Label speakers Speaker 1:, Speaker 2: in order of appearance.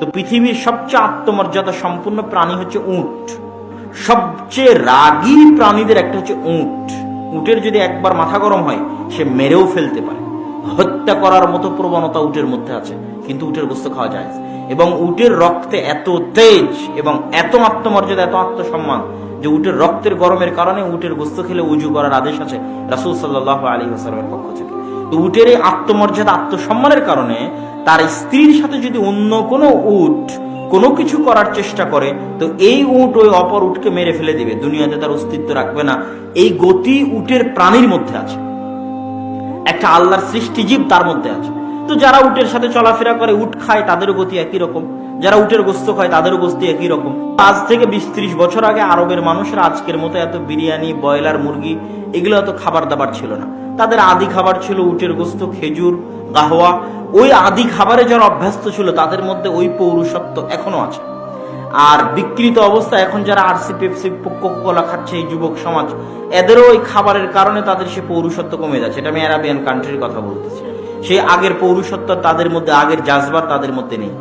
Speaker 1: তো পৃথিবীর সবচেয়ে আত্মমর্যাদা সম্পূর্ণ প্রাণী হচ্ছে উট। সবচেয়ে রাগী প্রাণীদের একটা হচ্ছে উট। উটের যদি একবার মাথা গরম হয় সে মেরেও ফেলতে পারে, হত্যা করার মতো প্রবণতা উটের মধ্যে আছে, কিন্তু উটের গোস্ত খাওয়া যায়। এবং উটের রক্তে এত তেজ এবং এত আত্মমর্যাদা, এত আত্মসম্মান যে উটের রক্তের গরমের কারণে উটের গোস্ত খেলে উজু করার আদেশ আছে রাসূল সাল্লাল্লাহু আলাইহি ওয়াসাল্লামের পক্ষ থেকে। তো উটের এই আত্মমর্যাদা, আত্মসম্মানের কারণে তার স্ত্রীর সাথে যদি অন্য কোনো উট কোনো কিছু করার চেষ্টা করে, তো এই উট ওই অপর উটকে মেরে ফেলে দিবে, দুনিয়াতে তার অস্তিত্ব রাখবে না। এই গতি উটের প্রাণীর মধ্যে আছে, একটা আল্লাহর সৃষ্টিজীব তার মধ্যে আছে। তো যারা উটের সাথে চলাফেরা করে, উট খায়, তাদেরও গতি একই রকম। যারা উটের গোস্ত খায় তাদেরও গোস্তি একই রকম। আজ থেকে 20-30 বছর আগে আরবের মানুষরা আজকের মতো এত বিরিয়ানি, ব্রয়লার মুরগি এগুলো এত খাবার দাবার ছিল না। তাদের আদি খাবার ছিল উটের গোস্ত, খেজুর, গাহওয়া। ওই আদি খাবারে যারা অভ্যস্ত ছিল তাদের মধ্যে ওই পৌরুষত্ব এখনো আছে। আর বিকৃত অবস্থা এখন যারা আরসি, পেপসি, কোকা-কোলা খাচ্ছে এই যুবক সমাজ, এদেরও ওই খাবারের কারণে তাদের সে পৌরুষত্ব কমে যাচ্ছে। এটা আমি আরাবিয়ান কান্ট্রির কথা বলতেছি। সেই আগের পৌরুষত্ব তাদের মধ্যে, আগের জাজবা তাদের মধ্যে নেই।